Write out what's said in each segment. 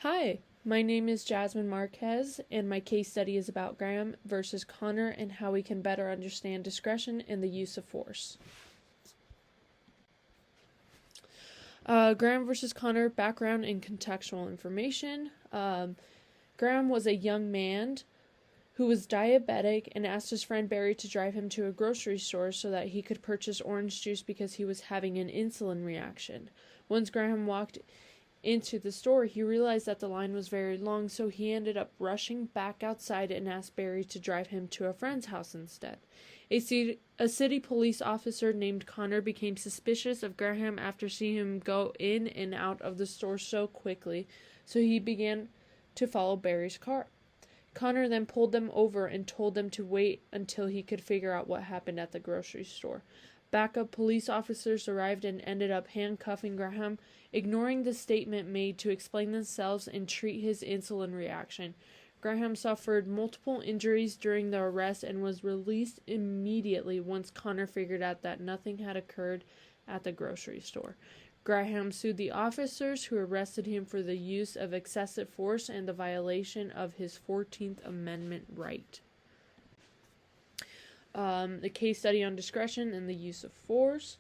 Hi, my name is Jasmine Marquez, and my case study is about Graham versus Connor and how we can better understand discretion and the use of force. Graham versus Connor, background and contextual information. Graham was a young man who was diabetic and asked his friend Barry to drive him to a grocery store so that he could purchase orange juice because he was having an insulin reaction. Once Graham walked into the store, he realized that the line was very long, so he ended up rushing back outside and asked Barry to drive him to a friend's house instead. A city police officer named Connor became suspicious of Graham after seeing him go in and out of the store so quickly, so he began to follow Barry's car. Connor then pulled them over and told them to wait until he could figure out what happened at the grocery store. Backup police officers arrived and ended up handcuffing Graham, ignoring the statement made to explain themselves and treat his insulin reaction. Graham suffered multiple injuries during the arrest and was released immediately once Connor figured out that nothing had occurred at the grocery store. Graham sued the officers who arrested him for the use of excessive force and the violation of his 14th Amendment right. The case study on discretion and the use of force.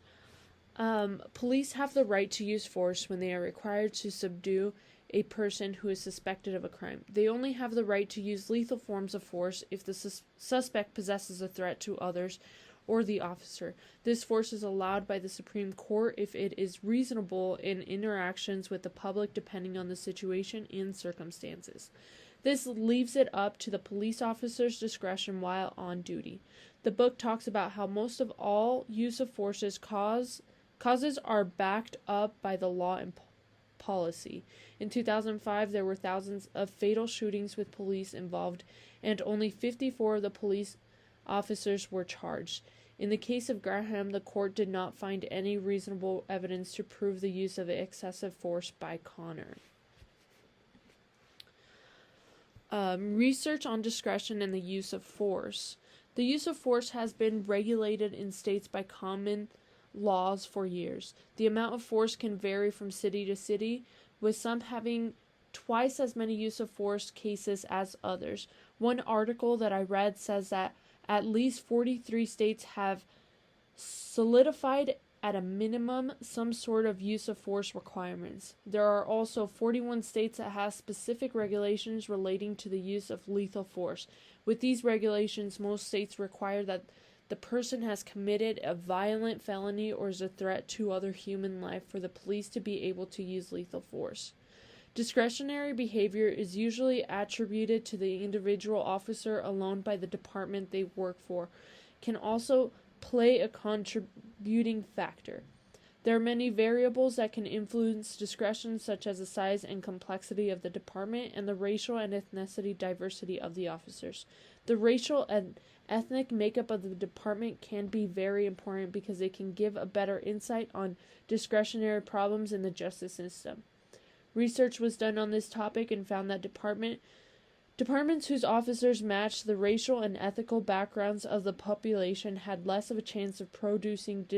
Police have the right to use force when they are required to subdue a person who is suspected of a crime. They only have the right to use lethal forms of force if the suspect possesses a threat to others or the officer. This force is allowed by the Supreme Court if it is reasonable in interactions with the public depending on the situation and circumstances. This leaves it up to the police officer's discretion while on duty. The book talks about how most of all use of forces causes are backed up by the law and policy. In 2005, there were thousands of fatal shootings with police involved, and only 54 of the police officers were charged. In the case of Graham, the court did not find any reasonable evidence to prove the use of excessive force by Connor. Research on discretion and the use of force. The use of force has been regulated in states by common laws for years. The amount of force can vary from city to city, with some having twice as many use of force cases as others. One article that I read says that at least 43 states have solidified at a minimum some sort of use of force requirements. There are also 41 states that have specific regulations relating to the use of lethal force. With these regulations, most states require that the person has committed a violent felony or is a threat to other human life for the police to be able to use lethal force. Discretionary behavior is usually attributed to the individual officer alone by the department they work for, can also play a contributing factor. There are many variables that can influence discretion, such as the size and complexity of the department and the racial and ethnicity diversity of the officers. The racial and ethnic makeup of the department can be very important because it can give a better insight on discretionary problems in the justice system. Research was done on this topic and found that departments whose officers matched the racial and ethical backgrounds of the population had less of a chance of producing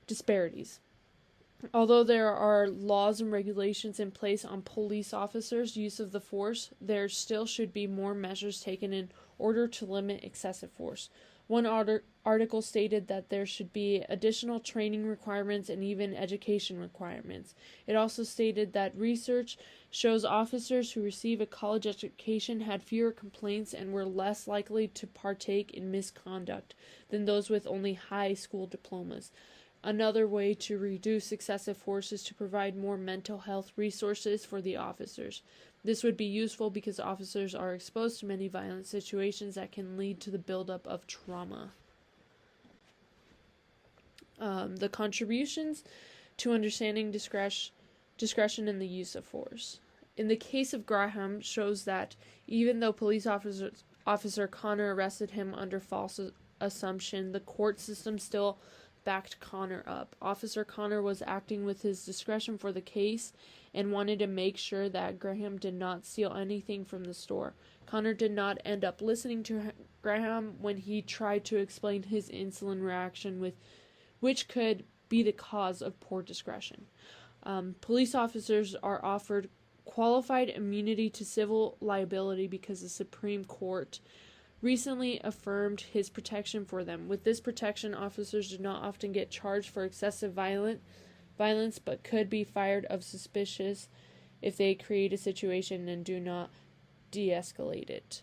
disparities. Although there are laws and regulations in place on police officers' use of the force, there still should be more measures taken in order to limit excessive force. One article stated that there should be additional training requirements and even education requirements. It also stated that research shows officers who receive a college education had fewer complaints and were less likely to partake in misconduct than those with only high school diplomas. Another way to reduce excessive force is to provide more mental health resources for the officers. This would be useful because officers are exposed to many violent situations that can lead to the buildup of trauma. The contributions to understanding discretion in the use of force. In the case of Graham, shows that even though police officer Connor arrested him under false assumption, the court system still backed Connor up. Officer Connor was acting with his discretion for the case and wanted to make sure that Graham did not steal anything from the store. Connor did not end up listening to Graham when he tried to explain his insulin reaction, which could be the cause of poor discretion. Police officers are offered qualified immunity to civil liability because the Supreme Court recently affirmed his protection for them. With this protection, officers do not often get charged for excessive violence, but could be fired of suspicious if they create a situation and do not de-escalate it.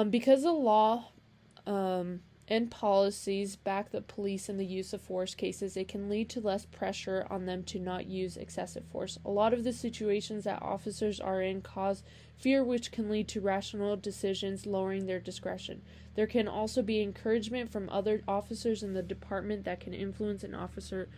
Because the law and policies back the police in the use of force cases, it can lead to less pressure on them to not use excessive force. A lot of the situations that officers are in cause fear, which can lead to rational decisions, lowering their discretion. There can also be encouragement from other officers in the department that can influence an officer.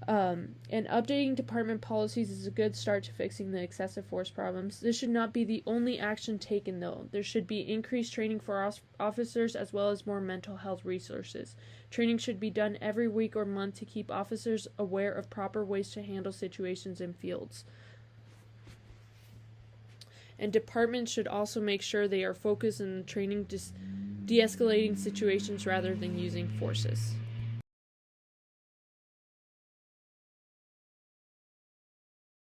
And updating department policies is a good start to fixing the excessive force problems. This should not be the only action taken, though. There should be increased training for officers as well as more mental health resources. Training should be done every week or month to keep officers aware of proper ways to handle situations in fields. And departments should also make sure they are focused on training de-escalating situations rather than using forces.